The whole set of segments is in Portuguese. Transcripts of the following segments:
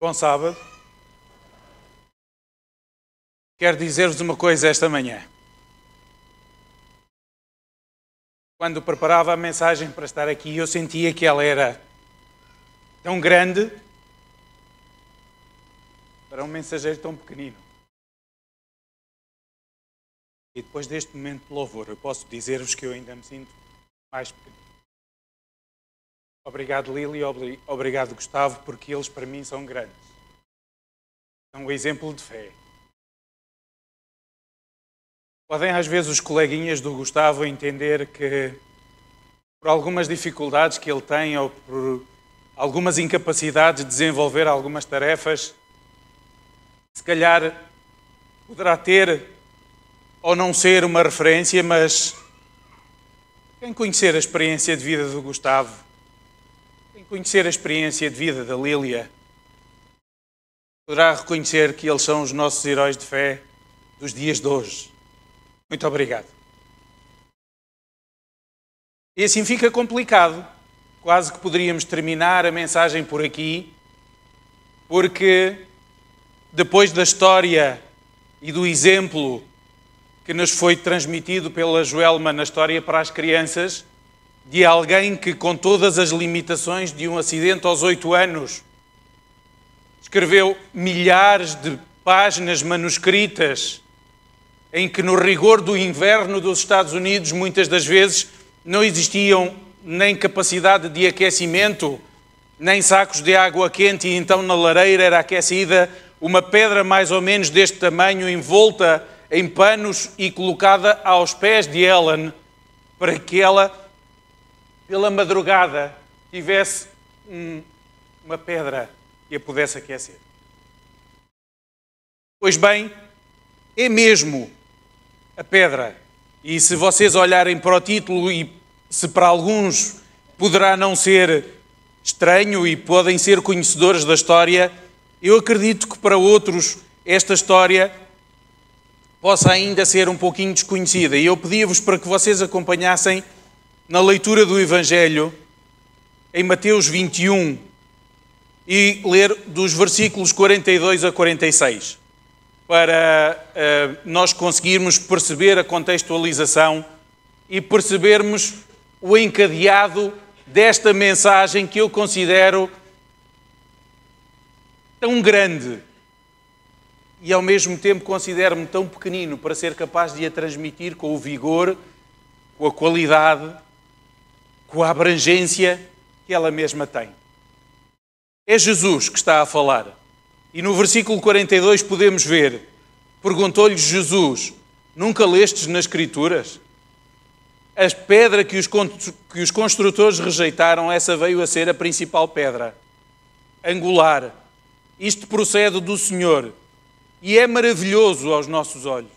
Bom sábado. Quero dizer-vos uma coisa esta manhã. Quando preparava a mensagem para estar aqui, eu sentia que ela era tão grande para um mensageiro tão pequenino. E depois deste momento de louvor, eu posso dizer-vos que eu ainda me sinto mais pequenino. Obrigado, Lili, obrigado, Gustavo, porque eles para mim são grandes. São um exemplo de fé. Podem às vezes os coleguinhas do Gustavo entender que por algumas dificuldades que ele tem ou por algumas incapacidades de desenvolver algumas tarefas, se calhar poderá ter ou não ser uma referência, mas quem conhecer a experiência de vida do Gustavo, quem conhecer a experiência de vida da Lília, poderá reconhecer que eles são os nossos heróis de fé dos dias de hoje. Muito obrigado. E assim fica complicado. Quase que poderíamos terminar a mensagem por aqui, porque depois da história e do exemplo que nos foi transmitido pela Joelma na história para as crianças, de alguém que, com todas as limitações de um acidente aos 8 anos, escreveu milhares de páginas manuscritas em que, no rigor do inverno dos Estados Unidos, muitas das vezes não existiam nem capacidade de aquecimento, nem sacos de água quente, e então na lareira era aquecida uma pedra mais ou menos deste tamanho, envolta em panos e colocada aos pés de Ellen, para que ela, pela madrugada, tivesse uma pedra que a pudesse aquecer. Pois bem, é mesmo a pedra. E se vocês olharem para o título, e se para alguns poderá não ser estranho e podem ser conhecedores da história, eu acredito que para outros esta história possa ainda ser um pouquinho desconhecida. E eu pedia-vos para que vocês acompanhassem na leitura do Evangelho em Mateus 21 e ler dos versículos 42 a 46. Para nós conseguirmos perceber a contextualização e percebermos o encadeado desta mensagem que eu considero tão grande e ao mesmo tempo considero-me tão pequenino para ser capaz de a transmitir com o vigor, com a qualidade, com a abrangência que ela mesma tem. É Jesus que está a falar. E no versículo 42 podemos ver, perguntou-lhes Jesus: nunca lestes nas Escrituras? A pedra que os construtores rejeitaram, essa veio a ser a principal pedra, angular. Isto procede do Senhor e é maravilhoso aos nossos olhos.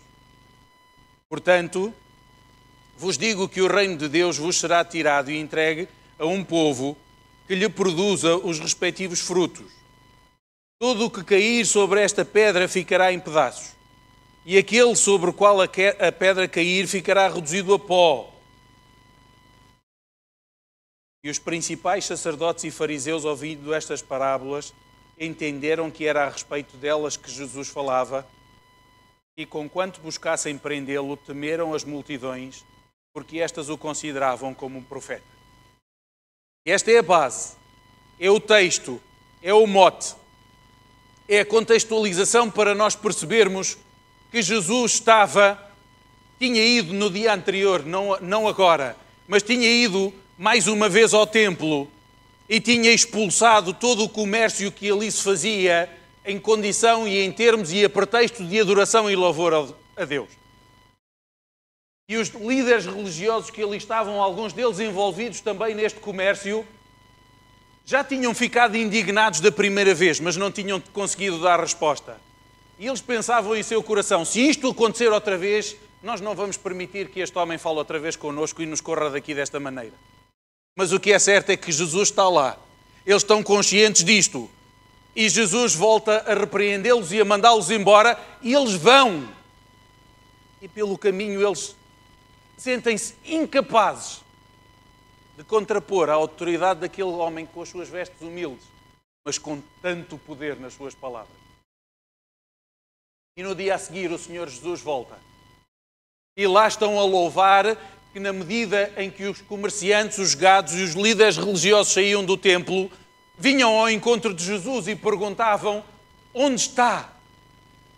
Portanto, vos digo que o reino de Deus vos será tirado e entregue a um povo que lhe produza os respectivos frutos. Todo o que cair sobre esta pedra ficará em pedaços, e aquele sobre o qual a pedra cair ficará reduzido a pó. E os principais sacerdotes e fariseus, ouvindo estas parábolas, entenderam que era a respeito delas que Jesus falava, e conquanto buscassem prendê-lo, temeram as multidões, porque estas o consideravam como um profeta. Esta é a base, é o texto, é o mote. É a contextualização para nós percebermos que Jesus tinha ido no dia anterior, não agora, mas tinha ido mais uma vez ao templo e tinha expulsado todo o comércio que ali se fazia em condição e em termos e a pretexto de adoração e louvor a Deus. E os líderes religiosos que ali estavam, alguns deles envolvidos também neste comércio, já tinham ficado indignados da primeira vez, mas não tinham conseguido dar resposta. E eles pensavam em seu coração: se isto acontecer outra vez, nós não vamos permitir que este homem fale outra vez connosco e nos corra daqui desta maneira. Mas o que é certo é que Jesus está lá. Eles estão conscientes disto. E Jesus volta a repreendê-los e a mandá-los embora, e eles vão. E pelo caminho eles sentem-se incapazes de contrapor a autoridade daquele homem com as suas vestes humildes, mas com tanto poder nas suas palavras. E no dia a seguir o Senhor Jesus volta. E lá estão a louvar que na medida em que os comerciantes, os gados e os líderes religiosos saíam do templo, vinham ao encontro de Jesus e perguntavam: onde está?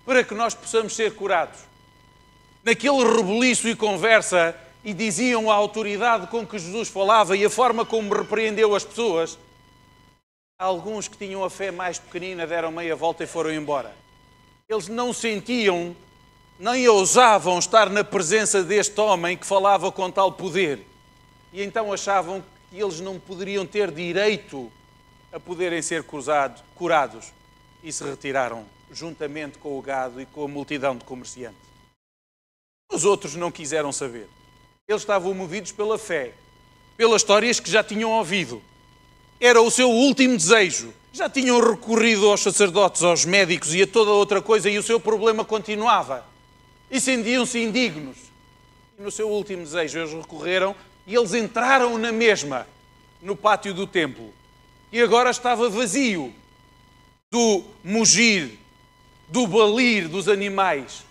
Para que nós possamos ser curados. Naquele rebuliço e conversa, e diziam a autoridade com que Jesus falava e a forma como repreendeu as pessoas, alguns que tinham a fé mais pequenina deram meia volta e foram embora. Eles não sentiam, nem ousavam estar na presença deste homem que falava com tal poder. E então achavam que eles não poderiam ter direito a poderem ser curados. E se retiraram, juntamente com o gado e com a multidão de comerciantes. Os outros não quiseram saber. Eles estavam movidos pela fé, pelas histórias que já tinham ouvido. Era o seu último desejo. Já tinham recorrido aos sacerdotes, aos médicos e a toda outra coisa, e o seu problema continuava. E sentiam-se indignos. E no seu último desejo eles recorreram e eles entraram na mesma, no pátio do templo. E agora estava vazio do mugir, do balir dos animais,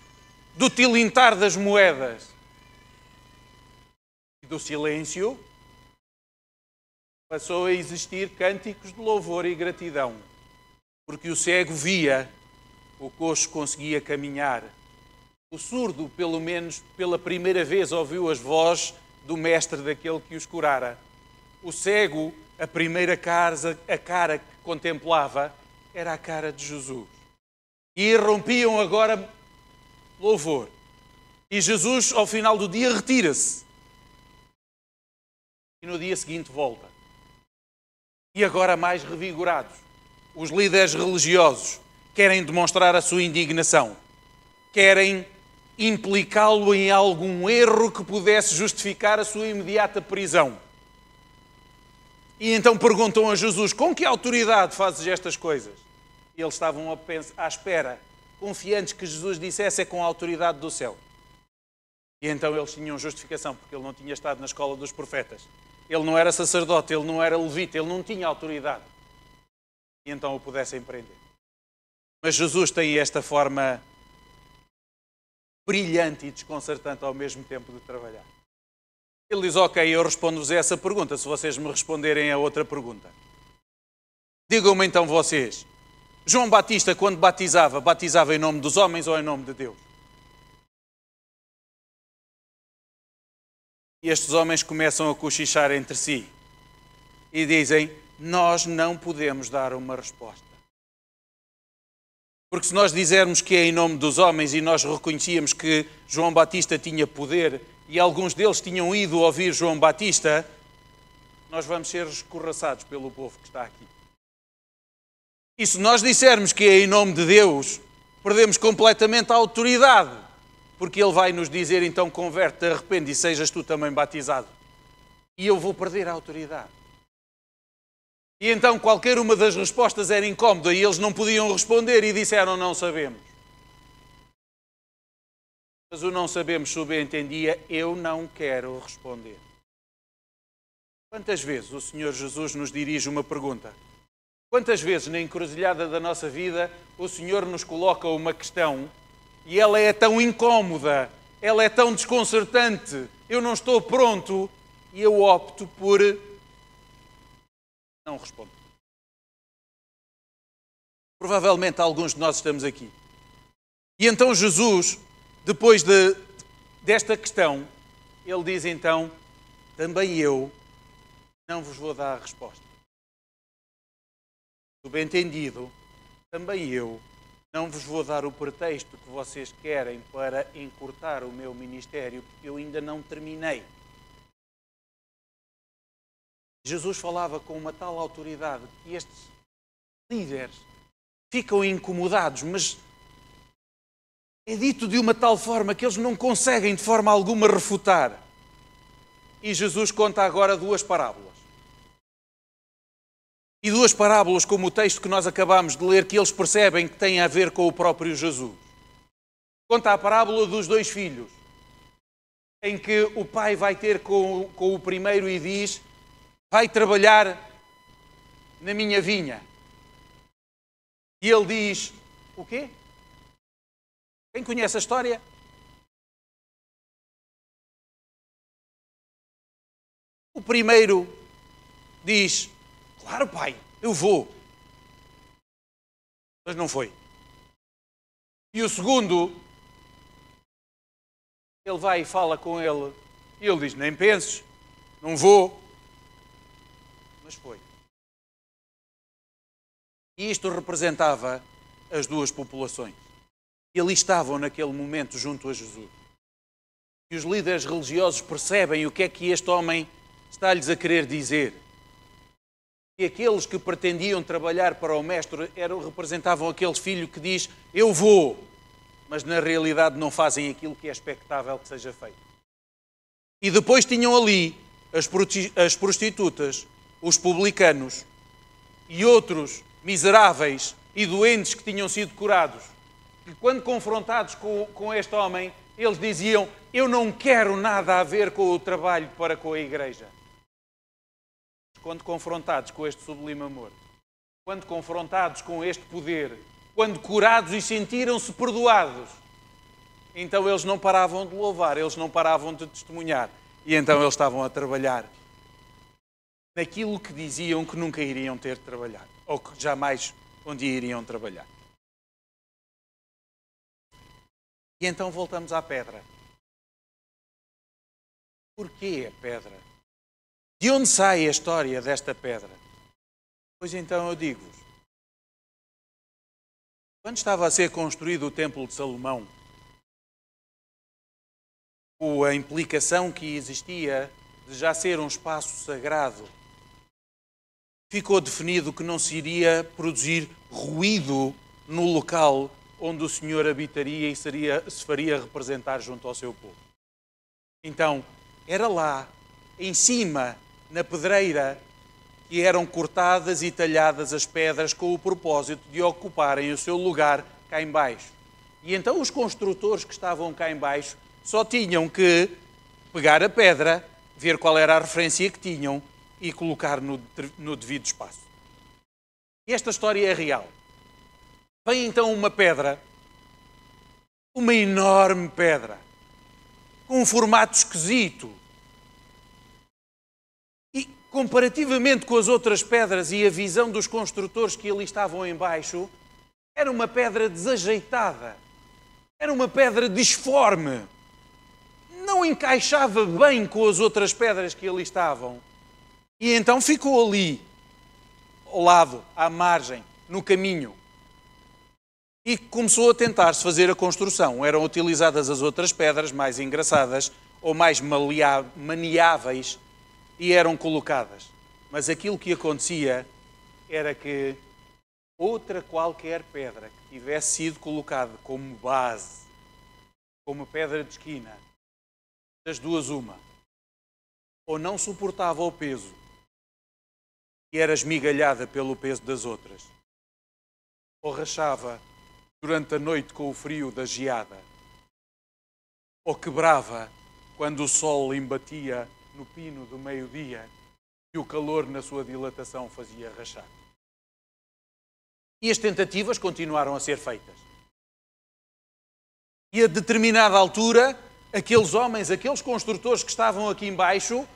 do tilintar das moedas e do silêncio. Passou a existir cânticos de louvor e gratidão, porque o cego via, o coxo conseguia caminhar, o surdo, pelo menos pela primeira vez, ouviu as vozes do mestre daquele que os curara. O cego, a primeira cara que contemplava era a cara de Jesus. E irrompiam agora louvor. E Jesus, ao final do dia, retira-se. E no dia seguinte volta. E agora mais revigorados, os líderes religiosos querem demonstrar a sua indignação. Querem implicá-lo em algum erro que pudesse justificar a sua imediata prisão. E então perguntam a Jesus: com que autoridade fazes estas coisas? E eles estavam à espera, confiantes que Jesus dissesse: é com a autoridade do céu. E então eles tinham justificação, porque ele não tinha estado na escola dos profetas. Ele não era sacerdote, ele não era levita, ele não tinha autoridade. E então o pudessem prender. Mas Jesus tem esta forma brilhante e desconcertante ao mesmo tempo de trabalhar. Ele diz: ok, eu respondo-vos a essa pergunta, se vocês me responderem a outra pergunta. Digam-me então vocês, João Batista, quando batizava, batizava em nome dos homens ou em nome de Deus? E estes homens começam a cochichar entre si e dizem: nós não podemos dar uma resposta. Porque se nós dissermos que é em nome dos homens e nós reconhecíamos que João Batista tinha poder e alguns deles tinham ido ouvir João Batista, nós vamos ser escorraçados pelo povo que está aqui. E se nós dissermos que é em nome de Deus, perdemos completamente a autoridade. Porque Ele vai nos dizer: então converte-te, arrepende e sejas tu também batizado. E eu vou perder a autoridade. E então qualquer uma das respostas era incómoda e eles não podiam responder e disseram: não sabemos. Mas o não sabemos subentendia: eu não quero responder. Quantas vezes o Senhor Jesus nos dirige uma pergunta? Quantas vezes na encruzilhada da nossa vida o Senhor nos coloca uma questão e ela é tão incómoda, ela é tão desconcertante, eu não estou pronto e eu opto por não responder. Provavelmente alguns de nós estamos aqui. E então Jesus, depois desta questão, ele diz então: também eu não vos vou dar a resposta. Subentendido, também eu não vos vou dar o pretexto que vocês querem para encurtar o meu ministério, porque eu ainda não terminei. Jesus falava com uma tal autoridade que estes líderes ficam incomodados, mas é dito de uma tal forma que eles não conseguem de forma alguma refutar. E Jesus conta agora duas parábolas. E duas parábolas, como o texto que nós acabamos de ler, que eles percebem que têm a ver com o próprio Jesus. Conta a parábola dos dois filhos, em que o pai vai ter com o primeiro e diz: vai trabalhar na minha vinha. E ele diz, o quê? Quem conhece a história? O primeiro diz, claro pai, eu vou. Mas não foi. E o segundo, ele vai e fala com ele, e ele diz, nem penses, não vou. Mas foi. E isto representava as duas populações. E ali estavam naquele momento junto a Jesus. E os líderes religiosos percebem o que é que este homem está-lhes a querer dizer. E aqueles que pretendiam trabalhar para o mestre representavam aquele filho que diz, eu vou, mas na realidade não fazem aquilo que é expectável que seja feito. E depois tinham ali as prostitutas, os publicanos e outros miseráveis e doentes que tinham sido curados, que quando confrontados com este homem, eles diziam, eu não quero nada a ver com o trabalho para com a igreja. Quando confrontados com este sublime amor, quando confrontados com este poder, quando curados e sentiram-se perdoados, então eles não paravam de louvar, eles não paravam de testemunhar. E então eles estavam a trabalhar naquilo que diziam que nunca iriam ter de trabalhar, ou que jamais um dia iriam trabalhar. E então voltamos à pedra. Porquê a pedra? De onde sai a história desta pedra? Pois então eu digo-vos. Quando estava a ser construído o Templo de Salomão, a implicação que existia de já ser um espaço sagrado, ficou definido que não se iria produzir ruído no local onde o Senhor habitaria e se faria representar junto ao seu povo. Então, era lá, em cima, na pedreira, que eram cortadas e talhadas as pedras com o propósito de ocuparem o seu lugar cá em baixo. E então os construtores que estavam cá em baixo só tinham que pegar a pedra, ver qual era a referência que tinham e colocar no devido espaço. E esta história é real. Vem então uma pedra, uma enorme pedra, com um formato esquisito. E comparativamente com as outras pedras e a visão dos construtores que ali estavam em baixo, era uma pedra desajeitada, era uma pedra disforme, não encaixava bem com as outras pedras que ali estavam. E então ficou ali, ao lado, à margem, no caminho. E começou a tentar-se fazer a construção. Eram utilizadas as outras pedras mais engraçadas ou mais maniáveis e eram colocadas. Mas aquilo que acontecia era que outra qualquer pedra que tivesse sido colocada como base, como pedra de esquina, das duas uma, ou não suportava o peso e era esmigalhada pelo peso das outras, ou rachava durante a noite com o frio da geada, ou quebrava quando o sol embatia no pino do meio-dia e o calor na sua dilatação fazia rachar. E as tentativas continuaram a ser feitas. E a determinada altura, aqueles homens, aqueles construtores que estavam aqui embaixo,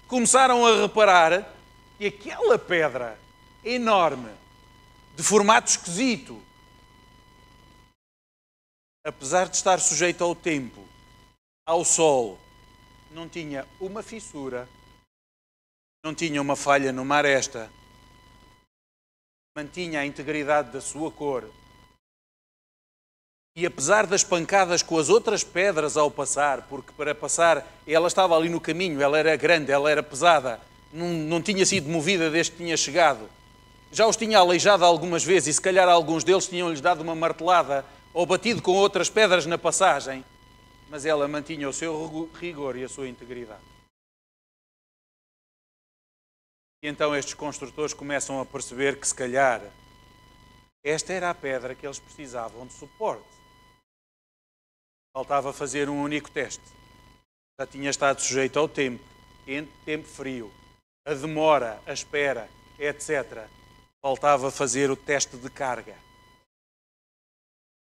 começaram a reparar que aquela pedra enorme, de formato esquisito, apesar de estar sujeita ao tempo, ao sol, não tinha uma fissura, não tinha uma falha numa aresta, mantinha a integridade da sua cor. E apesar das pancadas com as outras pedras ao passar, porque para passar ela estava ali no caminho, ela era grande, ela era pesada, não tinha sido movida desde que tinha chegado. Já os tinha aleijado algumas vezes e se calhar alguns deles tinham-lhes dado uma martelada ou batido com outras pedras na passagem, mas ela mantinha o seu rigor e a sua integridade. E então estes construtores começam a perceber que se calhar esta era a pedra que eles precisavam de suporte. Faltava fazer um único teste. Já tinha estado sujeito ao tempo, quente, tempo frio, a demora, a espera, etc. Faltava fazer o teste de carga.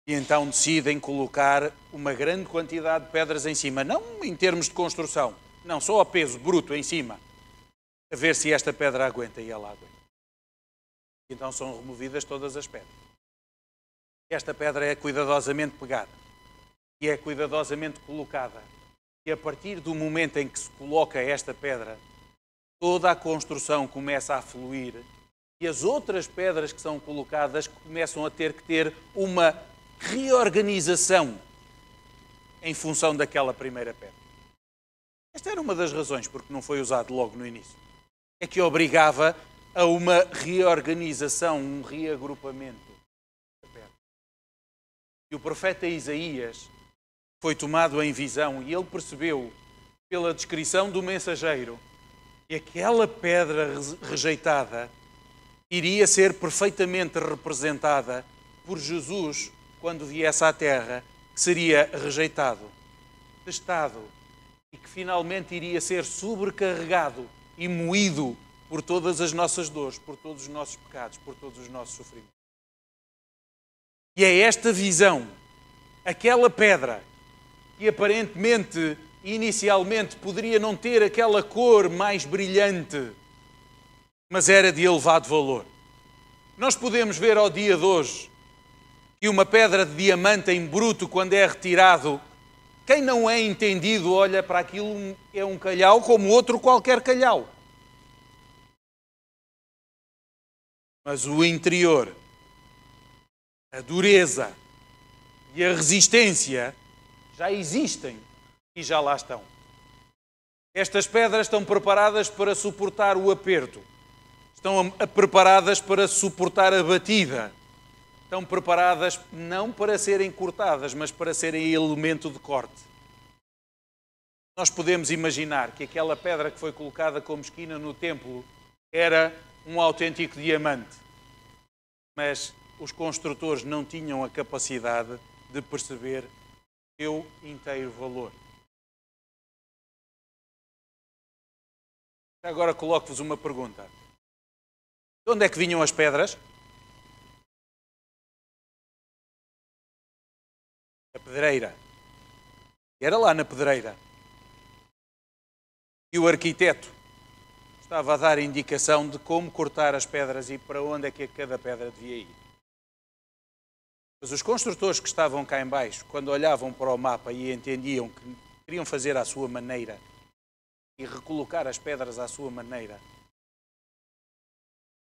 E então decidem colocar uma grande quantidade de pedras em cima, não em termos de construção, não, só a peso bruto em cima, a ver se esta pedra aguenta, e ela aguenta. Então são removidas todas as pedras. Esta pedra é cuidadosamente pegada e é cuidadosamente colocada. E a partir do momento em que se coloca esta pedra, toda a construção começa a fluir e as outras pedras que são colocadas começam a ter que ter uma reorganização em função daquela primeira pedra. Esta era uma das razões porque não foi usado logo no início. É que obrigava a uma reorganização, um reagrupamento da pedra. E o profeta Isaías foi tomado em visão e ele percebeu, pela descrição do mensageiro, que aquela pedra rejeitada iria ser perfeitamente representada por Jesus quando viesse à Terra, que seria rejeitado, testado e que finalmente iria ser sobrecarregado e moído por todas as nossas dores, por todos os nossos pecados, por todos os nossos sofrimentos. E é esta visão, aquela pedra, que aparentemente, inicialmente, poderia não ter aquela cor mais brilhante, mas era de elevado valor. Nós podemos ver ao dia de hoje que uma pedra de diamante em bruto, quando é retirado, quem não é entendido olha para aquilo, é um calhau como outro qualquer calhau. Mas o interior, a dureza e a resistência já existem e já lá estão. Estas pedras estão preparadas para suportar o aperto, estão preparadas para suportar a batida, estão preparadas não para serem cortadas, mas para serem elemento de corte. Nós podemos imaginar que aquela pedra que foi colocada como esquina no templo era um autêntico diamante, mas os construtores não tinham a capacidade de perceber o seu inteiro valor. Agora coloco-vos uma pergunta. De onde é que vinham as pedras? A pedreira. Era lá na pedreira. E o arquiteto estava a dar indicação de como cortar as pedras e para onde é que cada pedra devia ir. Mas os construtores que estavam cá em baixo, quando olhavam para o mapa e entendiam que queriam fazer à sua maneira e recolocar as pedras à sua maneira,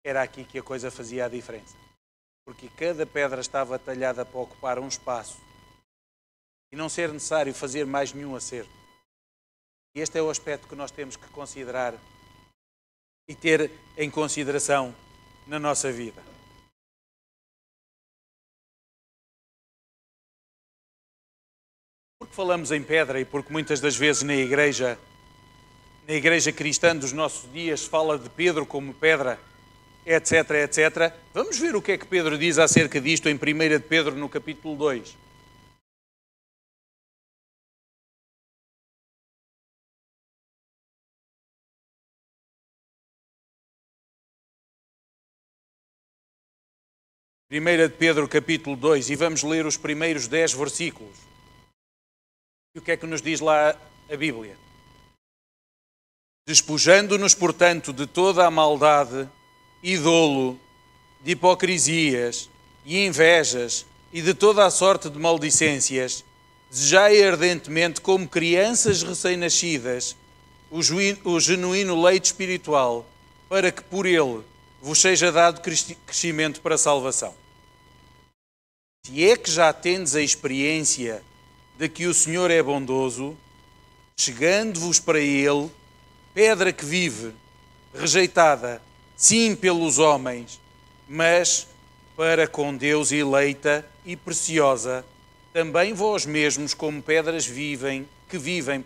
era aqui que a coisa fazia a diferença. Porque cada pedra estava talhada para ocupar um espaço e não ser necessário fazer mais nenhum acerto. E este é o aspecto que nós temos que considerar e ter em consideração na nossa vida. Porque falamos em pedra e porque muitas das vezes na igreja cristã dos nossos dias fala de Pedro como pedra, etc, etc. Vamos ver o que é que Pedro diz acerca disto em 1 de Pedro, no capítulo 2. Primeira de Pedro, capítulo 2, e vamos ler os primeiros 10 versículos. E o que é que nos diz lá a Bíblia? Despojando-nos, portanto, de toda a maldade e dolo, de hipocrisias e invejas e de toda a sorte de maldicências, desejai ardentemente, como crianças recém-nascidas, o genuíno leite espiritual, para que por ele vos seja dado crescimento para a salvação. Se é que já tendes a experiência de que o Senhor é bondoso, chegando-vos para ele, pedra que vive, rejeitada, sim pelos homens, mas para com Deus eleita e preciosa, também vós mesmos como pedras que vivem,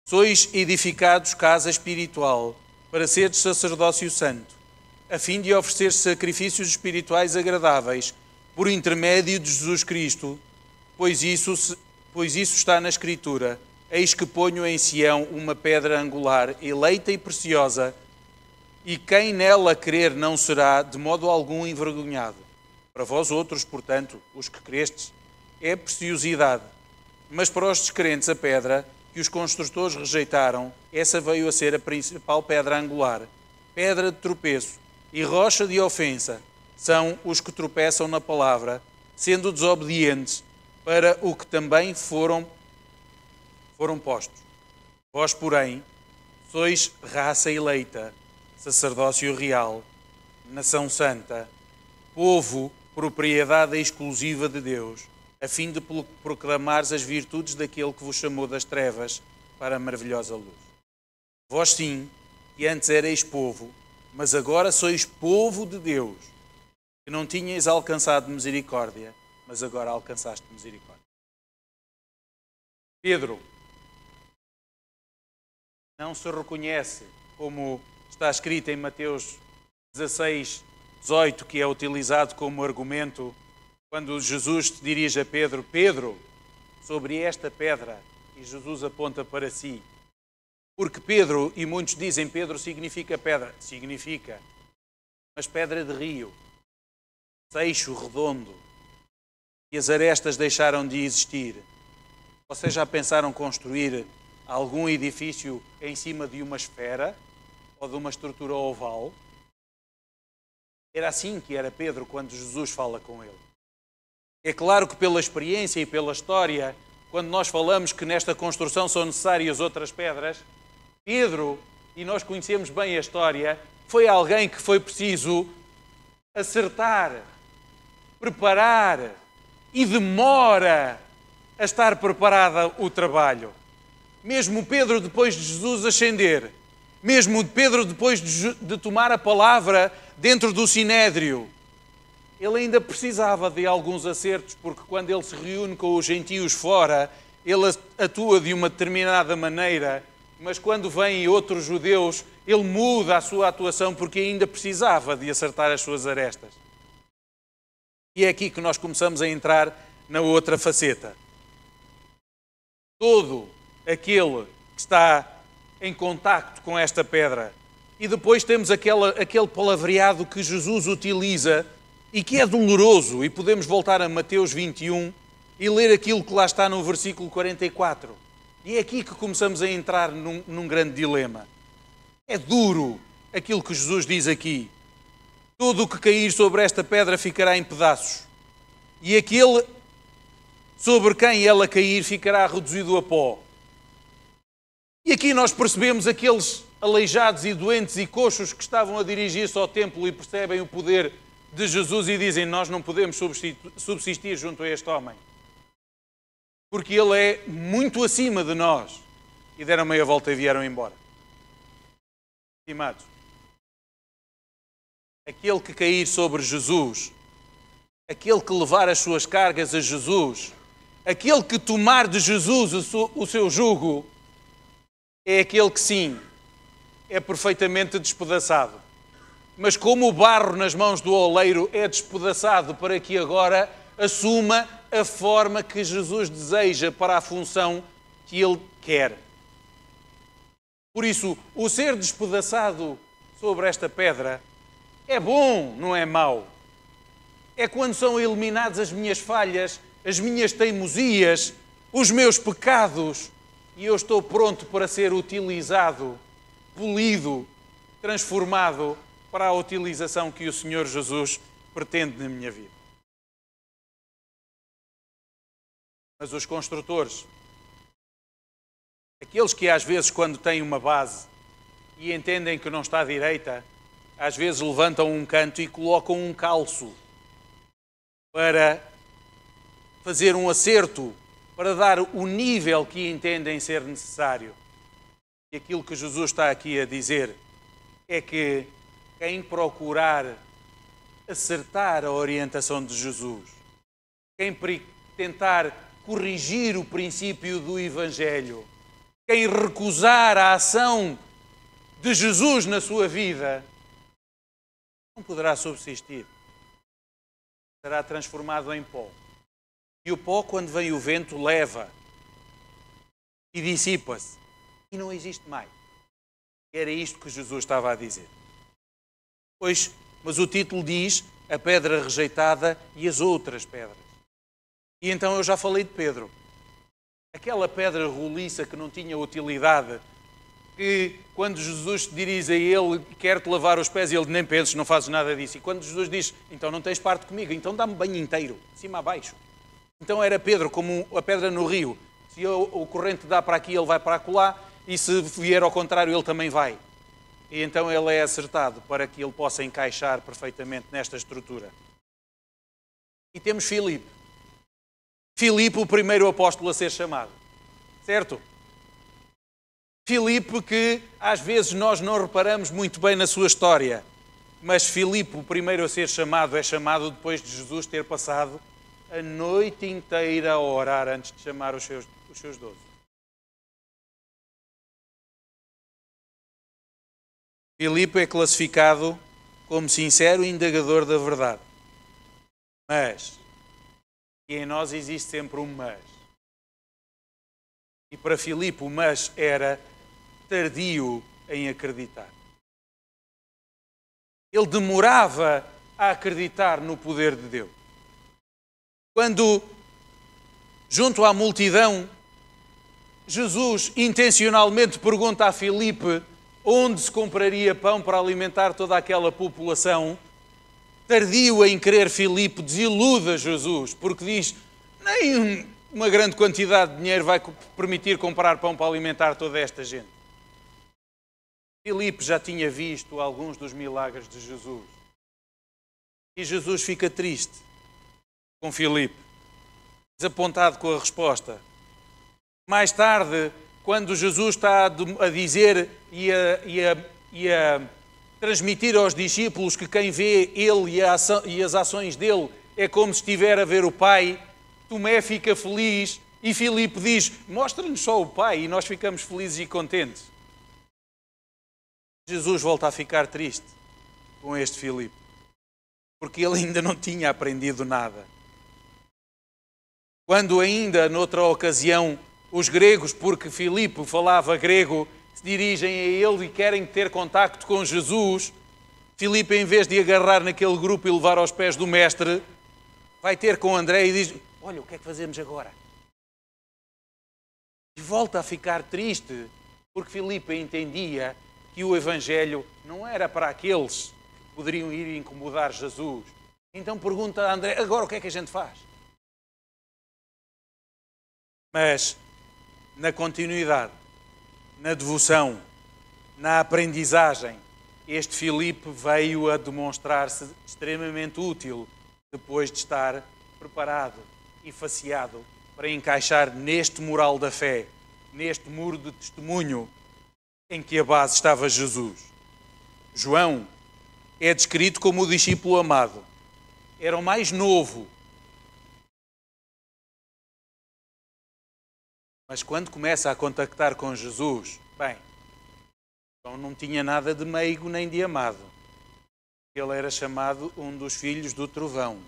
sois edificados casa espiritual, para seres sacerdócio santo, a fim de oferecer sacrifícios espirituais agradáveis, por intermédio de Jesus Cristo, pois isso está na Escritura: eis que ponho em Sião uma pedra angular, eleita e preciosa, e quem nela crer não será de modo algum envergonhado. Para vós outros, portanto, os que crestes, é preciosidade. Mas para os descrentes a pedra que os construtores rejeitaram, essa veio a ser a principal pedra angular, pedra de tropeço e rocha de ofensa, são os que tropeçam na palavra, sendo desobedientes para o que também foram postos. Vós, porém, sois raça eleita, sacerdócio real, nação santa, povo, propriedade exclusiva de Deus, a fim de proclamares as virtudes daquele que vos chamou das trevas para a maravilhosa luz. Vós sim, que antes erais povo, mas agora sois povo de Deus, que não tinhais alcançado misericórdia, mas agora alcançaste misericórdia. Pedro não se reconhece, como está escrito em Mateus 16, 18, que é utilizado como argumento quando Jesus se dirige a Pedro: Pedro, sobre esta pedra, e Jesus aponta para si. Porque Pedro, e muitos dizem Pedro significa pedra, significa, mas pedra de rio, seixo redondo, e as arestas deixaram de existir. Vocês já pensaram construir algum edifício em cima de uma esfera ou de uma estrutura oval? Era assim que era Pedro quando Jesus fala com ele. É claro que pela experiência e pela história, quando nós falamos que nesta construção são necessárias outras pedras, Pedro, e nós conhecemos bem a história, foi alguém que foi preciso acertar, preparar, e demora a estar preparada o trabalho. Mesmo Pedro, depois de Jesus ascender, mesmo Pedro, depois de tomar a palavra dentro do Sinédrio, ele ainda precisava de alguns acertos, porque quando ele se reúne com os gentios fora, ele atua de uma determinada maneira, mas quando vêm outros judeus, ele muda a sua atuação, porque ainda precisava de acertar as suas arestas. E é aqui que nós começamos a entrar na outra faceta. Todo aquele que está em contacto com esta pedra. E depois temos aquele palavreado que Jesus utiliza e que é doloroso. E podemos voltar a Mateus 21 e ler aquilo que lá está no versículo 44. E é aqui que começamos a entrar num grande dilema. É duro aquilo que Jesus diz aqui. Tudo o que cair sobre esta pedra ficará em pedaços. E aquele sobre quem ela cair ficará reduzido a pó. E aqui nós percebemos aqueles aleijados e doentes e coxos que estavam a dirigir-se ao templo e percebem o poder de Jesus e dizem: nós não podemos subsistir junto a este homem, porque ele é muito acima de nós. E deram meia volta e vieram embora. Estimados, aquele que cair sobre Jesus, aquele que levar as suas cargas a Jesus, aquele que tomar de Jesus o seu jugo, é aquele que sim, é perfeitamente despedaçado. Mas como o barro nas mãos do oleiro é despedaçado para que agora assuma a forma que Jesus deseja para a função que ele quer. Por isso, o ser despedaçado sobre esta pedra é bom, não é mau. É quando são eliminadas as minhas falhas, as minhas teimosias, os meus pecados, e eu estou pronto para ser utilizado, polido, transformado para a utilização que o Senhor Jesus pretende na minha vida. Mas os construtores, aqueles que às vezes quando têm uma base e entendem que não está direita, às vezes levantam um canto e colocam um calço para fazer um acerto, para dar o nível que entendem ser necessário. E aquilo que Jesus está aqui a dizer é que quem procurar acertar a orientação de Jesus, quem tentar corrigir o princípio do Evangelho, quem recusar a ação de Jesus na sua vida, não poderá subsistir. Será transformado em pó. E o pó, quando vem o vento, leva e dissipa-se. E não existe mais. Era isto que Jesus estava a dizer. Pois, mas o título diz a pedra rejeitada e as outras pedras. E então eu já falei de Pedro. Aquela pedra roliça que não tinha utilidade, que quando Jesus se dirige a ele, quer-te lavar os pés, e ele nem penses, não fazes nada disso. E quando Jesus diz, então não tens parte comigo, então dá-me banho inteiro, de cima a baixo. Então era Pedro como a pedra no rio. Se o corrente dá para aqui, ele vai para acolá, e se vier ao contrário, ele também vai. E então ele é acertado para que ele possa encaixar perfeitamente nesta estrutura. E temos Filipe. Filipe, o primeiro apóstolo a ser chamado. Certo? Filipe, que às vezes nós não reparamos muito bem na sua história, mas Filipe, o primeiro a ser chamado, é chamado depois de Jesus ter passado a noite inteira a orar antes de chamar os seus 12. Filipe é classificado como sincero e indagador da verdade. Mas, e em nós existe sempre um mas. E para Filipe o mas era tardio em acreditar. Ele demorava a acreditar no poder de Deus. Quando, junto à multidão, Jesus intencionalmente pergunta a Filipe onde se compraria pão para alimentar toda aquela população, tardio em crer Filipe desiluda Jesus, porque diz, nem uma grande quantidade de dinheiro vai permitir comprar pão para alimentar toda esta gente. Filipe já tinha visto alguns dos milagres de Jesus. E Jesus fica triste com Filipe, desapontado com a resposta. Mais tarde, quando Jesus está a dizer e a transmitir aos discípulos que quem vê ele e as ações dele é como se estiver a ver o Pai, Tomé fica feliz e Filipe diz, mostra-nos só o Pai, e nós ficamos felizes e contentes. Jesus volta a ficar triste com este Filipe, porque ele ainda não tinha aprendido nada. Quando ainda, noutra ocasião, os gregos, porque Filipe falava grego, se dirigem a ele e querem ter contacto com Jesus, Filipe, em vez de agarrar naquele grupo e levar aos pés do mestre, vai ter com André e diz, olha, o que é que fazemos agora? E volta a ficar triste, porque Filipe entendia que o Evangelho não era para aqueles que poderiam ir incomodar Jesus. Então pergunta a André, agora o que é que a gente faz? Mas, na continuidade, na devoção, na aprendizagem, este Filipe veio a demonstrar-se extremamente útil depois de estar preparado e faceado para encaixar neste mural da fé, neste muro de testemunho em que a base estava Jesus. João é descrito como o discípulo amado. Era o mais novo. Mas quando começa a contactar com Jesus, bem, então não tinha nada de meigo nem de amado. Ele era chamado um dos filhos do trovão.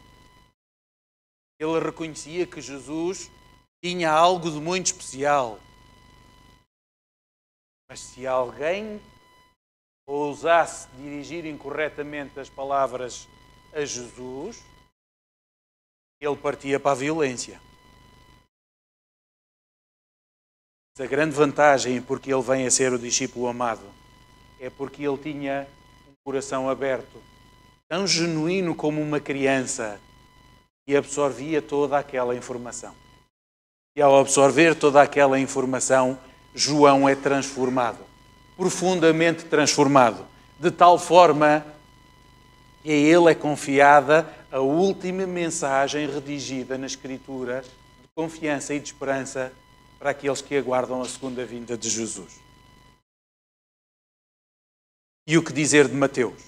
Ele reconhecia que Jesus tinha algo de muito especial. Mas se alguém ousasse dirigir incorretamente as palavras a Jesus, ele partia para a violência. A grande vantagem porque ele vem a ser o discípulo amado é porque ele tinha um coração aberto, tão genuíno como uma criança, e absorvia toda aquela informação. E ao absorver toda aquela informação, João é transformado, profundamente transformado, de tal forma que a ele é confiada a última mensagem redigida na Escritura de confiança e de esperança para aqueles que aguardam a segunda vinda de Jesus. E o que dizer de Mateus?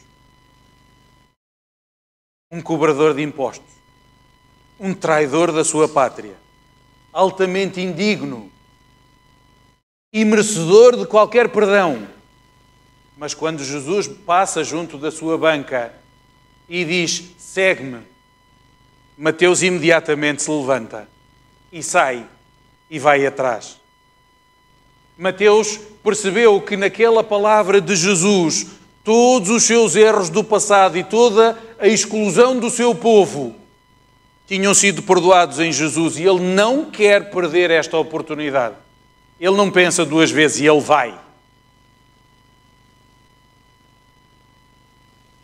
Um cobrador de impostos, um traidor da sua pátria, altamente indigno e merecedor de qualquer perdão. Mas quando Jesus passa junto da sua banca e diz, segue-me, Mateus imediatamente se levanta e sai e vai atrás. Mateus percebeu que naquela palavra de Jesus todos os seus erros do passado e toda a exclusão do seu povo tinham sido perdoados em Jesus e ele não quer perder esta oportunidade. Ele não pensa duas vezes e ele vai.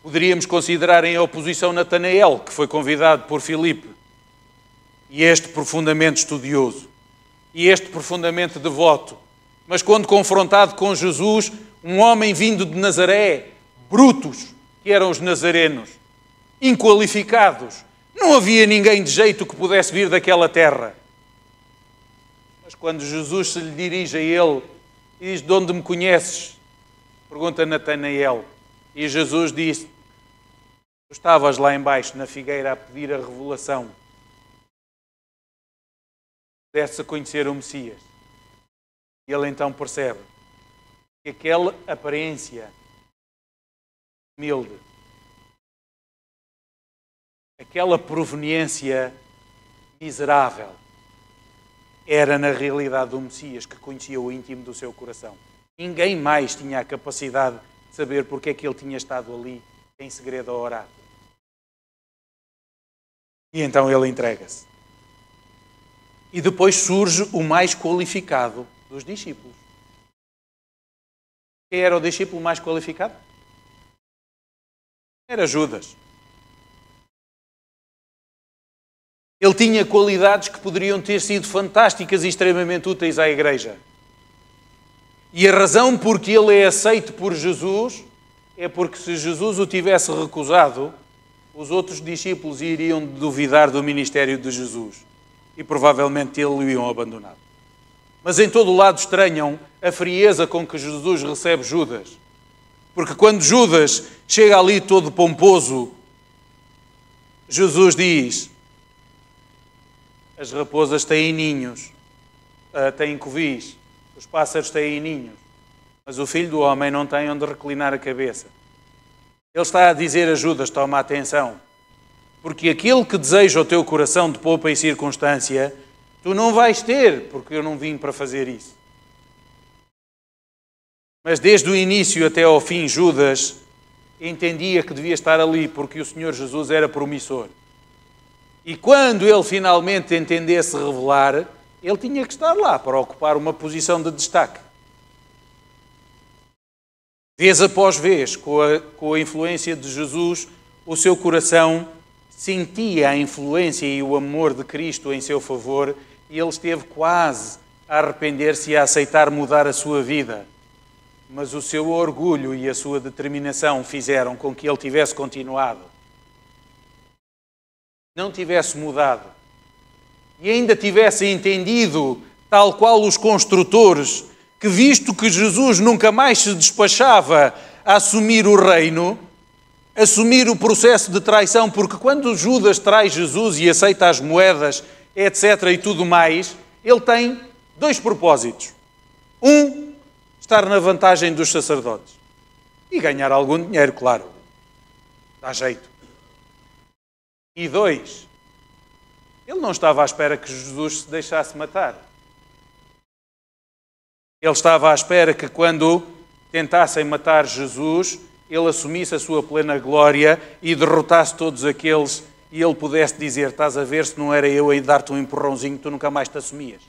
Poderíamos considerar em oposição Natanael, que foi convidado por Filipe, e este profundamente estudioso, e este profundamente devoto, mas quando confrontado com Jesus, um homem vindo de Nazaré, brutos, que eram os nazarenos, inqualificados, não havia ninguém de jeito que pudesse vir daquela terra. Mas quando Jesus se lhe dirige a ele e diz: de onde me conheces? Pergunta Natanael. E Jesus disse: tu estavas lá embaixo na figueira a pedir a revelação. Desse a conhecer o Messias. E ele então percebe que aquela aparência humilde, aquela proveniência miserável, era na realidade o Messias que conhecia o íntimo do seu coração. Ninguém mais tinha a capacidade de saber porque é que ele tinha estado ali em segredo a orar. E então ele entrega-se. E depois surge o mais qualificado dos discípulos. Quem era o discípulo mais qualificado? Era Judas. Ele tinha qualidades que poderiam ter sido fantásticas e extremamente úteis à igreja. E a razão por que ele é aceito por Jesus é porque se Jesus o tivesse recusado, os outros discípulos iriam duvidar do ministério de Jesus e provavelmente ele o iam abandonar. Mas em todo o lado estranham a frieza com que Jesus recebe Judas. Porque quando Judas chega ali todo pomposo, Jesus diz: as raposas têm ninhos, têm covis, os pássaros têm ninhos, mas o Filho do Homem não tem onde reclinar a cabeça. Ele está a dizer a Judas: toma atenção, porque aquilo que deseja o teu coração de pompa e circunstância, tu não vais ter, porque eu não vim para fazer isso. Mas desde o início até ao fim, Judas entendia que devia estar ali porque o Senhor Jesus era promissor. E quando ele finalmente entendesse revelar, ele tinha que estar lá para ocupar uma posição de destaque. Vez após vez, com a influência de Jesus, o seu coração sentia a influência e o amor de Cristo em seu favor e ele esteve quase a arrepender-se e a aceitar mudar a sua vida. Mas o seu orgulho e a sua determinação fizeram com que ele tivesse continuado. Não tivesse mudado. E ainda tivesse entendido, tal qual os construtores, que visto que Jesus nunca mais se despachava a assumir o reino, assumir o processo de traição, porque quando Judas trai Jesus e aceita as moedas, etc. e tudo mais, ele tem dois propósitos. Um, estar na vantagem dos sacerdotes. E ganhar algum dinheiro, claro. Dá jeito. E dois, ele não estava à espera que Jesus se deixasse matar. Ele estava à espera que quando tentassem matar Jesus, ele assumisse a sua plena glória e derrotasse todos aqueles e ele pudesse dizer: estás a ver, se não era eu a ir dar-te um empurrãozinho, tu nunca mais te assumias.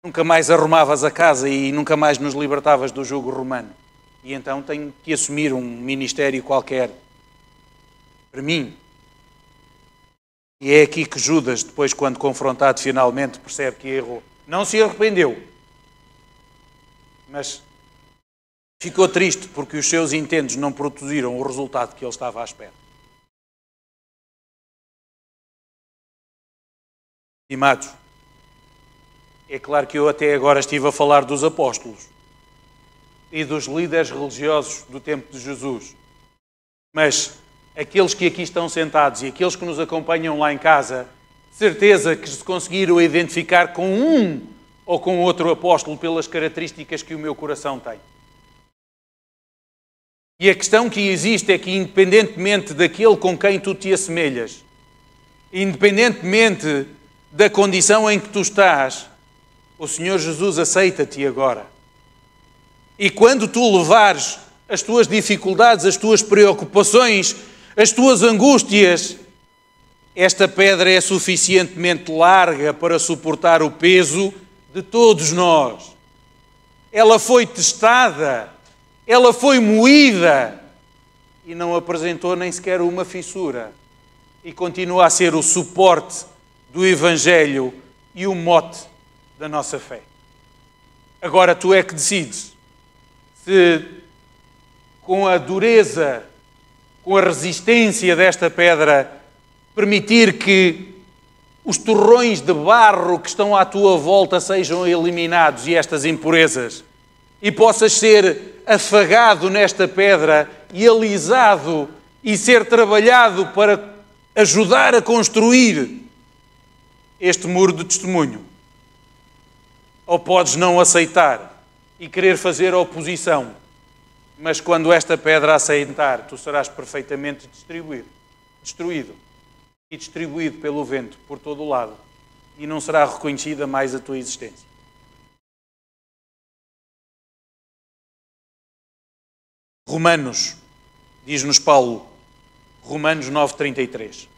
Nunca mais arrumavas a casa e nunca mais nos libertavas do jugo romano. E então tenho que assumir um ministério qualquer para mim. E é aqui que Judas, depois quando confrontado finalmente, percebe que errou. Não se arrependeu, mas ficou triste porque os seus intentos não produziram o resultado que ele estava à espera. Estimados, é claro que eu até agora estive a falar dos apóstolos e dos líderes religiosos do tempo de Jesus. Mas aqueles que aqui estão sentados e aqueles que nos acompanham lá em casa, de certeza que se conseguiram identificar com um ou com outro apóstolo pelas características que o meu coração tem. E a questão que existe é que, independentemente daquele com quem tu te assemelhas, independentemente da condição em que tu estás, o Senhor Jesus aceita-te agora. E quando tu levares as tuas dificuldades, as tuas preocupações, as tuas angústias, esta pedra é suficientemente larga para suportar o peso de todos nós. Ela foi testada, ela foi moída e não apresentou nem sequer uma fissura. E continua a ser o suporte do Evangelho e o mote da nossa fé. Agora tu é que decides se, com a dureza, com a resistência desta pedra, permitir que os torrões de barro que estão à tua volta sejam eliminados e estas impurezas, e possas ser afagado nesta pedra e alisado e ser trabalhado para ajudar a construir este muro de testemunho. Ou podes não aceitar e querer fazer oposição, mas quando esta pedra assentar, tu serás perfeitamente destruído e distribuído pelo vento por todo o lado, e não será reconhecida mais a tua existência. Romanos, diz-nos Paulo, Romanos 9:33.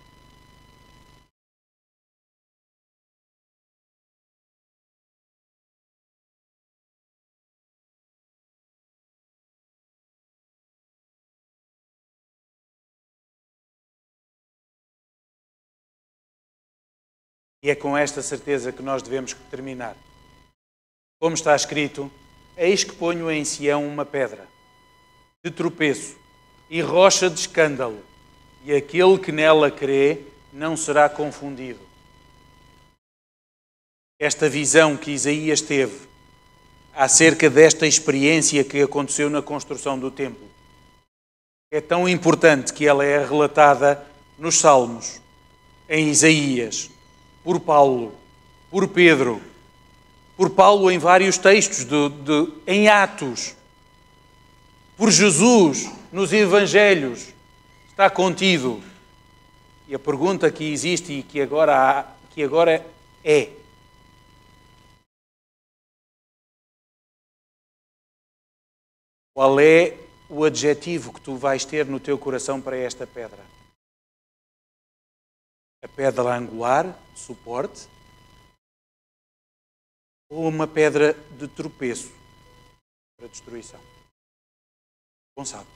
E é com esta certeza que nós devemos terminar. Como está escrito, eis que ponho em Sião uma pedra de tropeço e rocha de escândalo, e aquele que nela crê não será confundido. Esta visão que Isaías teve acerca desta experiência que aconteceu na construção do templo é tão importante que ela é relatada nos Salmos, em Isaías, por Paulo, por Pedro, por Paulo em vários textos, em Atos, por Jesus nos Evangelhos, está contido. E a pergunta que existe e que agora é: qual é o adjetivo que tu vais ter no teu coração para esta pedra? A pedra angular, suporte, ou uma pedra de tropeço para destruição? Gonçalo.